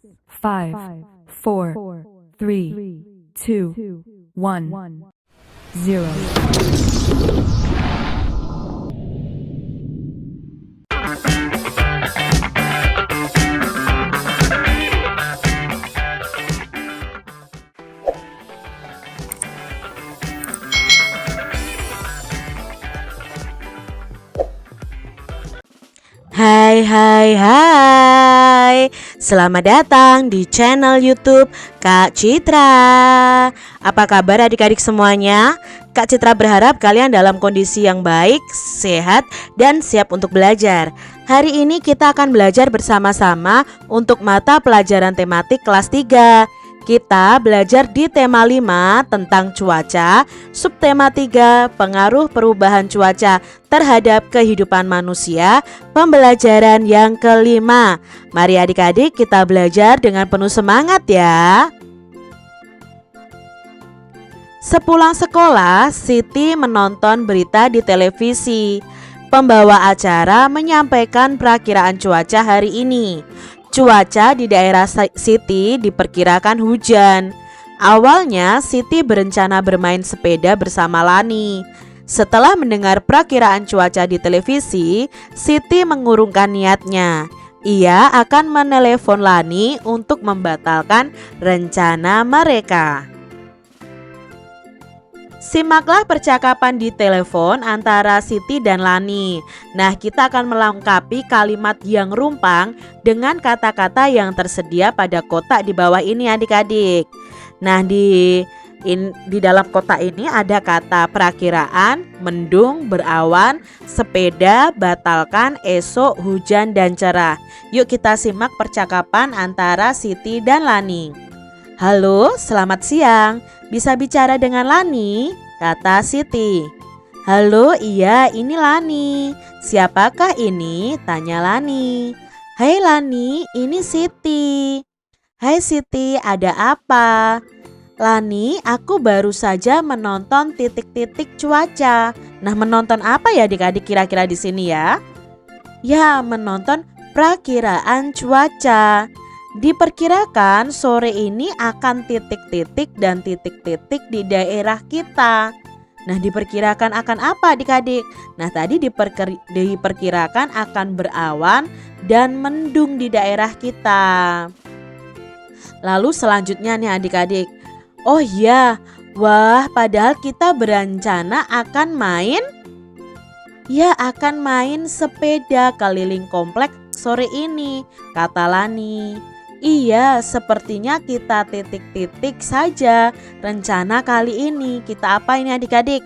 5, 4, 3, 2, 1, 0. Hai, selamat datang di channel YouTube Kak Citra. Apa kabar adik-adik semuanya? Kak Citra berharap kalian dalam kondisi yang baik, sehat, dan siap untuk belajar. Hari ini kita akan belajar bersama-sama untuk mata pelajaran tematik kelas 3. Kita belajar di tema 5 tentang cuaca, subtema 3 pengaruh perubahan cuaca terhadap kehidupan manusia, pembelajaran yang kelima. Mari adik-adik kita belajar dengan penuh semangat ya. Sepulang sekolah, Siti menonton berita di televisi. Pembawa acara menyampaikan perakiraan cuaca hari ini. Cuaca di daerah Siti diperkirakan hujan. Awalnya Siti berencana bermain sepeda bersama Lani. Setelah mendengar perakiraan cuaca di televisi, Siti mengurungkan niatnya. Ia akan menelepon Lani untuk membatalkan rencana mereka. Simaklah percakapan di telepon antara Siti dan Lani. Nah, kita akan melengkapi kalimat yang rumpang dengan kata-kata yang tersedia pada kotak di bawah ini adik-adik. Nah, di dalam kotak ini ada kata perakiraan, mendung, berawan, sepeda, batalkan, esok, hujan, dan cerah. Yuk kita simak percakapan antara Siti dan Lani. Halo, selamat siang. Bisa bicara dengan Lani? Kata Siti. Halo, iya ini Lani. Siapakah ini? Tanya Lani. Hai Lani, ini Siti. Hai Siti, ada apa? Lani, aku baru saja menonton titik-titik cuaca. Nah, menonton apa ya adik-adik kira-kira di sini ya? Ya, menonton perakiraan cuaca. Diperkirakan sore ini akan titik-titik dan titik-titik di daerah kita. Nah, diperkirakan akan apa adik-adik? Nah, tadi diperkirakan akan berawan dan mendung di daerah kita. Lalu selanjutnya nih adik-adik. Oh iya, wah padahal kita berencana akan main. Ya, akan main sepeda keliling komplek sore ini, kata Lani. Iya, sepertinya kita titik-titik saja rencana kali ini. Kita apa ini adik-adik?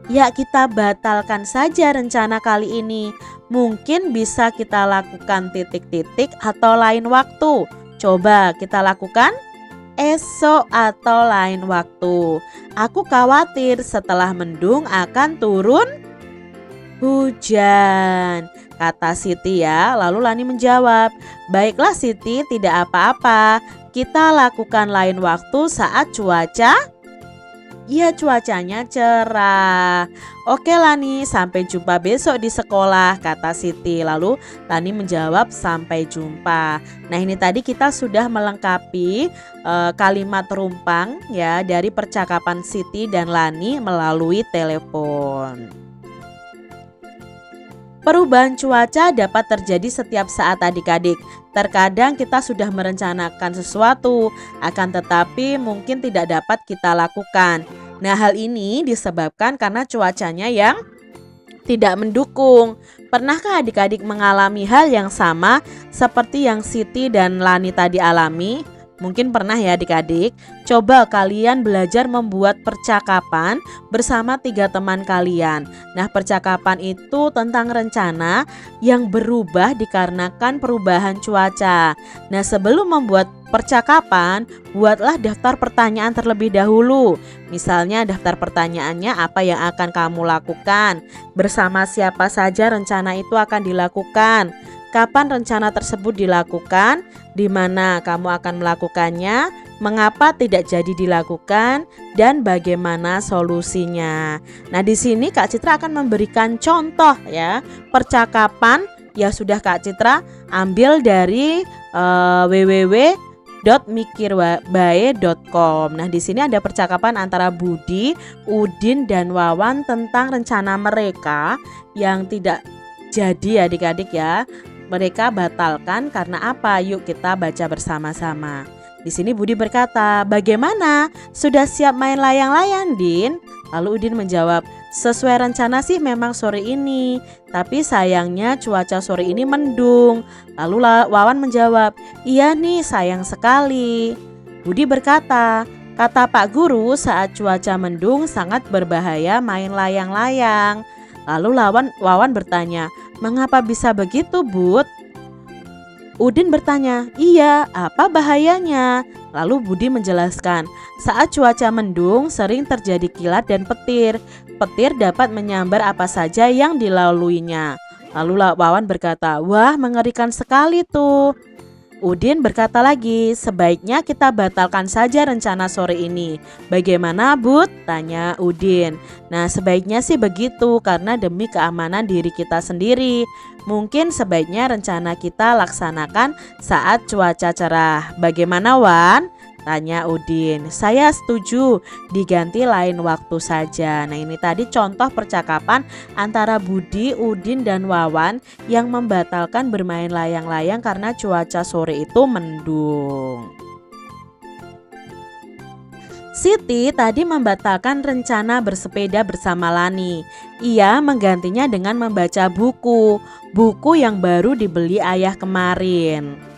Ya, kita batalkan saja rencana kali ini. Mungkin bisa kita lakukan titik-titik atau lain waktu. Coba kita lakukan esok atau lain waktu. Aku khawatir setelah mendung akan turun hujan, kata Siti ya. Lalu Lani menjawab, baiklah Siti, tidak apa-apa. Kita lakukan lain waktu saat cuacanya cerah. Oke Lani, sampai jumpa besok di sekolah, kata Siti. Lalu Lani menjawab sampai jumpa. Nah, ini tadi kita sudah melengkapi kalimat rumpang ya dari percakapan Siti dan Lani melalui telepon. Perubahan cuaca dapat terjadi setiap saat adik-adik. Terkadang kita sudah merencanakan sesuatu, akan tetapi mungkin tidak dapat kita lakukan. Nah, hal ini disebabkan karena cuacanya yang tidak mendukung. Pernahkah adik-adik mengalami hal yang sama seperti yang Siti dan Lani tadi alami? Mungkin pernah ya adik-adik. Coba kalian belajar membuat percakapan bersama 3 teman kalian. Nah, percakapan itu tentang rencana yang berubah dikarenakan perubahan cuaca. Nah, sebelum membuat percakapan, buatlah daftar pertanyaan terlebih dahulu. Misalnya daftar pertanyaannya apa yang akan kamu lakukan, bersama siapa saja rencana itu akan dilakukan, kapan rencana tersebut dilakukan, di mana kamu akan melakukannya, mengapa tidak jadi dilakukan, dan bagaimana solusinya. Nah, di sini Kak Citra akan memberikan contoh ya percakapan ya sudah Kak Citra ambil dari www.mikirbae.com. Nah, di sini ada percakapan antara Budi, Udin, dan Wawan tentang rencana mereka yang tidak jadi adik-adik ya. Mereka batalkan karena apa? Yuk kita baca bersama-sama. Di sini Budi berkata, "Bagaimana? Sudah siap main layang-layang, Din?" Lalu Udin menjawab, "Sesuai rencana sih memang sore ini, tapi sayangnya cuaca sore ini mendung." Lalu Wawan menjawab, "Iya nih, sayang sekali." Budi berkata, "Kata Pak Guru saat cuaca mendung sangat berbahaya main layang-layang." Lalu Wawan bertanya, "Mengapa bisa begitu, Bud?" Udin bertanya, "Iya, apa bahayanya?" Lalu Budi menjelaskan, saat cuaca mendung sering terjadi kilat dan petir. Petir dapat menyambar apa saja yang dilaluinya. Lalu Wawan berkata, "Wah, mengerikan sekali tuh." Udin berkata lagi, "Sebaiknya kita batalkan saja rencana sore ini. Bagaimana, Bud?" tanya Udin. "Nah, sebaiknya sih begitu karena demi keamanan diri kita sendiri. Mungkin sebaiknya rencana kita laksanakan saat cuaca cerah. Bagaimana, Wan?" tanya Udin. "Saya setuju, diganti lain waktu saja." Nah, ini tadi contoh percakapan antara Budi, Udin, dan Wawan yang membatalkan bermain layang-layang karena cuaca sore itu mendung. Siti tadi membatalkan rencana bersepeda bersama Lani. Ia menggantinya dengan membaca buku yang baru dibeli ayah kemarin.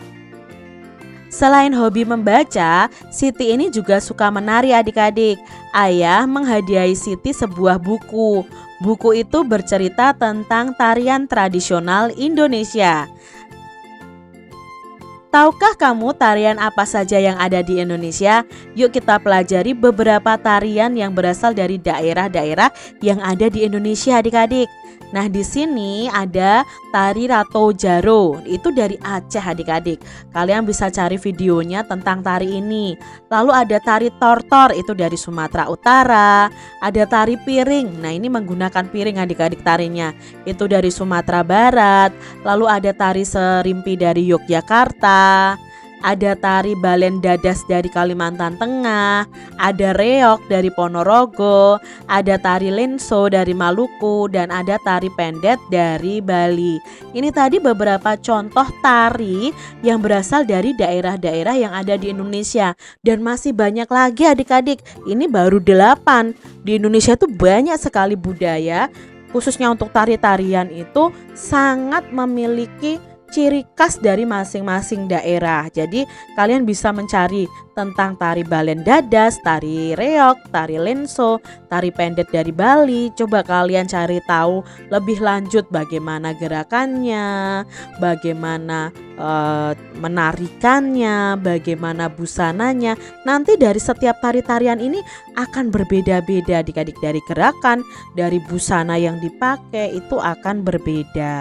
Selain hobi membaca, Siti ini juga suka menari adik-adik. Ayah menghadiahi Siti sebuah buku. Buku itu bercerita tentang tarian tradisional Indonesia. Tahukah kamu tarian apa saja yang ada di Indonesia? Yuk kita pelajari beberapa tarian yang berasal dari daerah-daerah yang ada di Indonesia adik-adik. Nah, di sini ada tari Rato Jaro, itu dari Aceh adik-adik. Kalian bisa cari videonya tentang tari ini. Lalu ada tari Tortor, itu dari Sumatera Utara. Ada tari Piring, nah ini menggunakan piring adik-adik tarinya, itu dari Sumatera Barat. Lalu ada tari Serimpi dari Yogyakarta. Ada tari Balen Dadas dari Kalimantan Tengah, ada reok dari Ponorogo, ada tari lenso dari Maluku, dan ada tari pendet dari Bali. Ini tadi beberapa contoh tari yang berasal dari daerah-daerah yang ada di Indonesia. Dan masih banyak lagi adik-adik, ini baru 8. Di Indonesia tuh banyak sekali budaya, khususnya untuk tari-tarian itu sangat memiliki ciri khas dari masing-masing daerah. Jadi kalian bisa mencari tentang tari Balen Dadas, tari reok, tari lenso, tari pendet dari Bali. Coba kalian cari tahu lebih lanjut bagaimana gerakannya, bagaimana menarikannya, bagaimana busananya. Nanti dari setiap tari-tarian ini akan berbeda-beda adik-adik, dari gerakan, dari busana yang dipakai itu akan berbeda.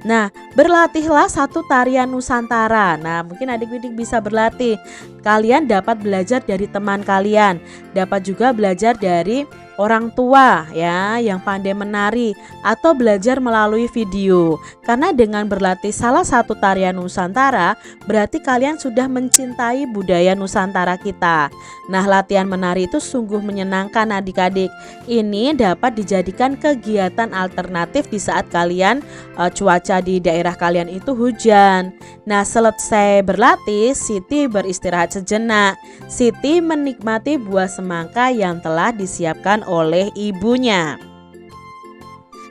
Nah, berlatihlah satu tarian Nusantara. Nah, mungkin adik-adik bisa berlatih. Kalian dapat belajar dari teman kalian, dapat juga belajar dari orang tua ya yang pandai menari, atau belajar melalui video. Karena dengan berlatih salah satu tarian Nusantara, berarti kalian sudah mencintai budaya Nusantara kita. Nah, latihan menari itu sungguh menyenangkan adik-adik. Ini dapat dijadikan kegiatan alternatif di saat kalian cuaca di daerah kalian itu hujan. Nah, selesai berlatih, Siti beristirahat sejenak. Siti menikmati buah semangka yang telah disiapkan oleh ibunya.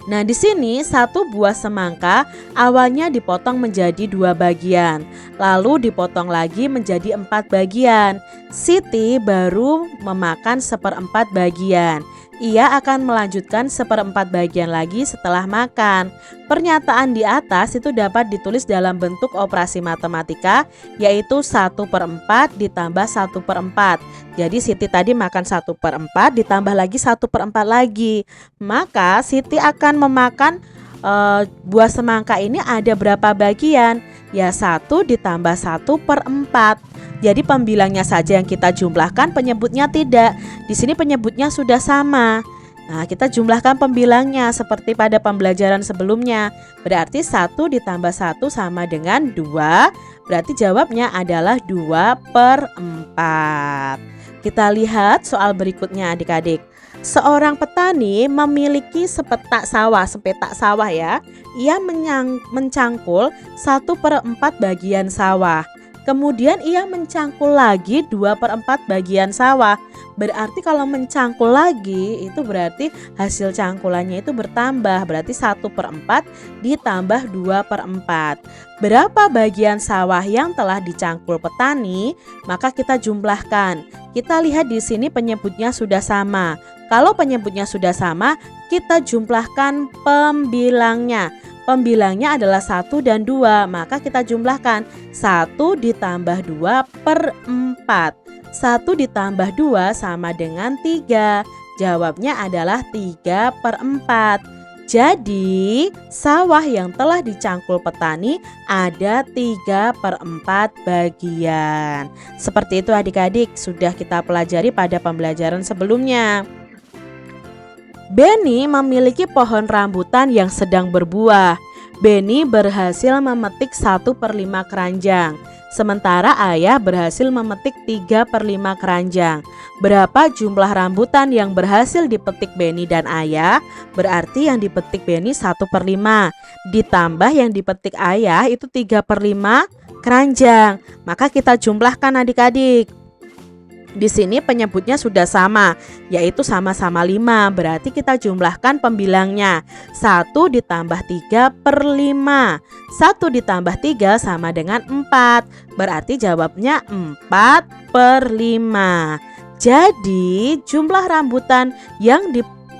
Nah, di sini satu buah semangka awalnya dipotong menjadi 2 bagian, lalu dipotong lagi menjadi 4 bagian. Siti baru memakan 1/4 bagian. Ia akan melanjutkan 1/4 bagian lagi setelah makan. Pernyataan di atas itu dapat ditulis dalam bentuk operasi matematika, yaitu 1/4 ditambah 1/4. Jadi Siti tadi makan 1/4 ditambah lagi 1/4 lagi. Maka Siti akan memakan buah semangka ini ada berapa bagian? Ya, 1 ditambah 1/4. Jadi pembilangnya saja yang kita jumlahkan, penyebutnya tidak. Di sini penyebutnya sudah sama. Nah, kita jumlahkan pembilangnya seperti pada pembelajaran sebelumnya. Berarti 1 ditambah 1 sama dengan 2. Berarti jawabnya adalah 2/4. Kita lihat soal berikutnya adik-adik. Seorang petani memiliki sepetak sawah ya. Ia mencangkul 1/4 bagian sawah. Kemudian ia mencangkul lagi 2/4 bagian sawah. Berarti kalau mencangkul lagi itu berarti hasil cangkulannya itu bertambah. Berarti 1/4 ditambah 2/4. Berapa bagian sawah yang telah dicangkul petani? Maka kita jumlahkan. Kita lihat di sini penyebutnya sudah sama. Kalau penyebutnya sudah sama, kita jumlahkan pembilangnya. Pembilangnya adalah 1 dan 2, maka kita jumlahkan 1 ditambah 2/4. 1 ditambah 2 sama dengan 3. Jawabnya adalah 3/4. Jadi sawah yang telah dicangkul petani ada 3/4 bagian. Seperti itu adik-adik, sudah kita pelajari pada pembelajaran sebelumnya. Benny memiliki pohon rambutan yang sedang berbuah. Benny berhasil memetik 1/5 keranjang. Sementara ayah berhasil memetik 3/5 keranjang. Berapa jumlah rambutan yang berhasil dipetik Benny dan ayah? Berarti yang dipetik Benny 1/5. Ditambah yang dipetik ayah itu 3/5 keranjang. Maka kita jumlahkan adik-adik. Di sini penyebutnya sudah sama, yaitu sama-sama 5. Berarti kita jumlahkan pembilangnya. 1 ditambah 3/5. 1 ditambah 3 sama dengan 4. Berarti jawabnya 4/5. Jadi jumlah rambutan yang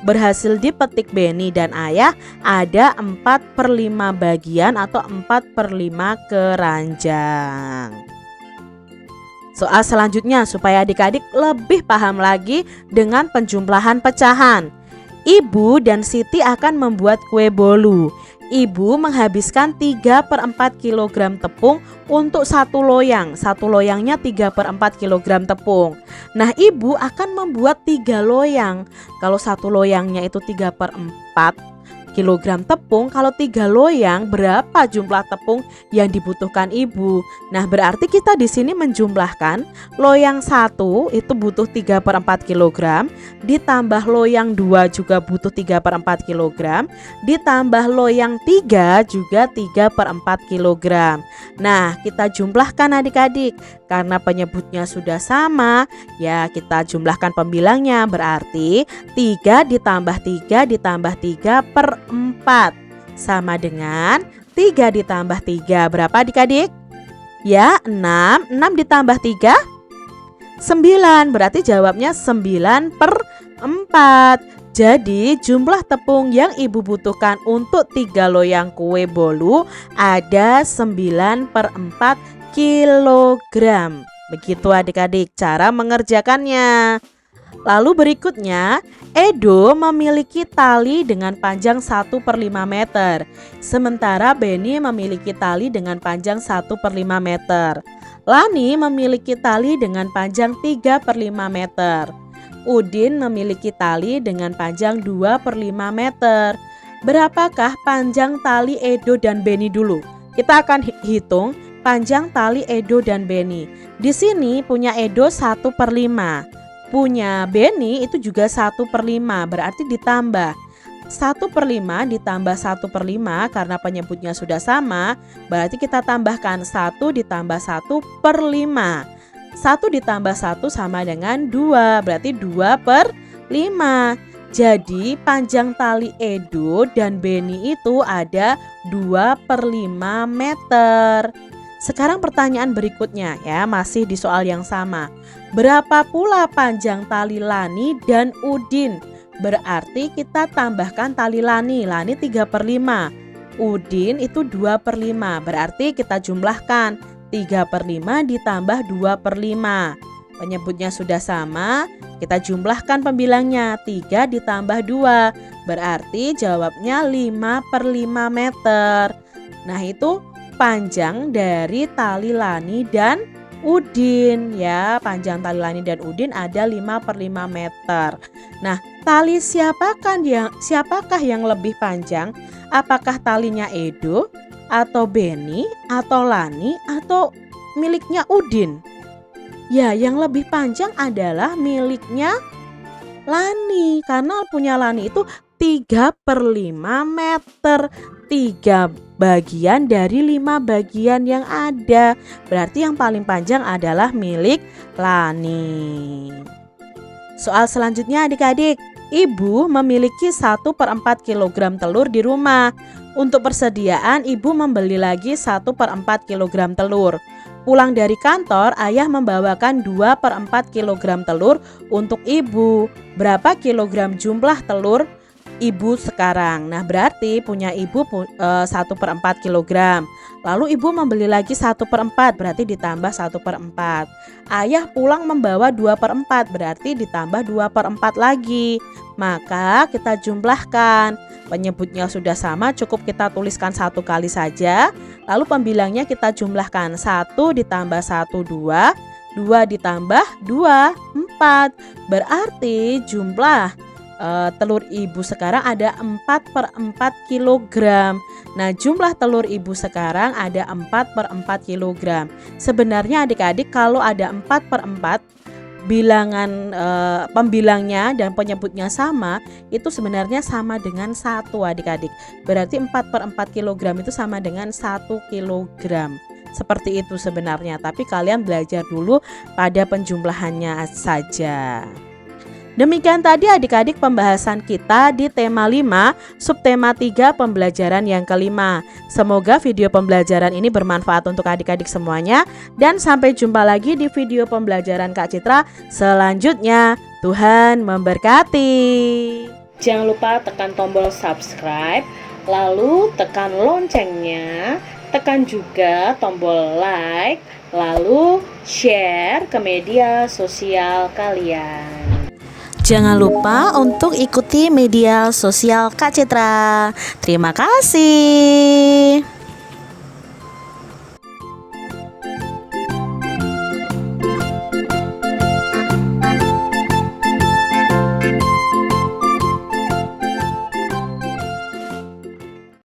berhasil dipetik Benny dan ayah ada 4/5 bagian atau 4/5 keranjang. Soal selanjutnya supaya adik-adik lebih paham lagi dengan penjumlahan pecahan. Ibu dan Siti akan membuat kue bolu. Ibu menghabiskan 3/4 kg tepung untuk satu loyang. Satu loyangnya 3/4 kg tepung. Nah, ibu akan membuat 3 loyang. Kalau satu loyangnya itu 3/4 kilogram tepung, kalau 3 loyang berapa jumlah tepung yang dibutuhkan ibu? Nah, berarti kita di sini menjumlahkan loyang 1 itu butuh 3/4 kilogram, ditambah loyang 2 juga butuh 3/4 kilogram, ditambah loyang 3 juga 3/4 kilogram. Nah, kita jumlahkan adik-adik. Karena penyebutnya sudah sama, ya kita jumlahkan pembilangnya. Berarti 3 ditambah 3 ditambah 3/4 sama dengan 3 ditambah 3. Berapa adik-adik? Ya, 6. 6 ditambah 3 9. Berarti jawabnya 9/4. Jadi jumlah tepung yang ibu butuhkan untuk 3 loyang kue bolu ada 9/4 kilogram. Begitu adik-adik cara mengerjakannya. Lalu berikutnya, Edo memiliki tali dengan panjang 1/5 meter. Sementara Benny memiliki tali dengan panjang 1/5 meter. Lani memiliki tali dengan panjang 3/5 meter. Udin memiliki tali dengan panjang 2/5 meter. Berapakah panjang tali Edo dan Benny dulu? Kita akan hitung panjang tali Edo dan Benny. Di sini punya Edo 1/5. Punya Benny itu juga 1/5, berarti ditambah 1/5 ditambah 1/5 karena penyebutnya sudah sama. Berarti kita tambahkan 1 ditambah 1/5. 1 ditambah 1 sama dengan 2, berarti 2/5. Jadi panjang tali Edo dan Benny itu ada 2/5 meter. Sekarang pertanyaan berikutnya ya, masih di soal yang sama. Berapa pula panjang tali Lani dan Udin? Berarti kita tambahkan tali Lani 3/5. Udin itu 2/5. Berarti kita jumlahkan 3/5 ditambah 2/5. Penyebutnya sudah sama, kita jumlahkan pembilangnya. 3 ditambah 2. Berarti jawabnya 5/5 meter. Nah, itu panjang dari tali Lani dan Udin ya. Panjang tali Lani dan Udin ada 5/5 meter. Nah, Tali siapakah yang lebih panjang? Apakah talinya Edo, atau Beni, atau Lani, atau miliknya Udin? Ya, yang lebih panjang adalah miliknya Lani, karena punya Lani itu 3/5 meter, 3 bagian dari 5 bagian yang ada. Berarti yang paling panjang adalah milik Lani. Soal selanjutnya adik-adik, ibu memiliki 1/4 kilogram telur di rumah. Untuk persediaan, ibu membeli lagi 1/4 kilogram telur. Pulang dari kantor, ayah membawakan 2/4 kilogram telur untuk ibu. Berapa kilogram jumlah telur ibu sekarang? Nah, berarti punya ibu 1/4 kilogram. Lalu ibu membeli lagi 1/4, berarti ditambah 1/4. Ayah pulang membawa 2/4, berarti ditambah 2/4 lagi. Maka kita jumlahkan. Penyebutnya sudah sama, cukup kita tuliskan 1 kali saja. Lalu pembilangnya kita jumlahkan, 1 ditambah 1 2, 2 ditambah 2 4. Berarti jumlah telur ibu sekarang ada 4/4 kilogram. Nah, jumlah telur ibu sekarang ada 4/4 kilogram. Sebenarnya adik-adik, kalau ada 4/4 bilangan pembilangnya dan penyebutnya sama, itu sebenarnya sama dengan 1 adik-adik. Berarti 4/4 kilogram itu sama dengan 1 kilogram. Seperti itu sebenarnya, tapi kalian belajar dulu pada penjumlahannya saja. Demikian tadi adik-adik pembahasan kita di tema 5, subtema 3 pembelajaran yang kelima. Semoga video pembelajaran ini bermanfaat untuk adik-adik semuanya. Dan sampai jumpa lagi di video pembelajaran Kak Citra selanjutnya. Tuhan memberkati. Jangan lupa tekan tombol subscribe, lalu tekan loncengnya, tekan juga tombol like, lalu share ke media sosial kalian. Jangan lupa untuk ikuti media sosial Kak Citra. Terima kasih.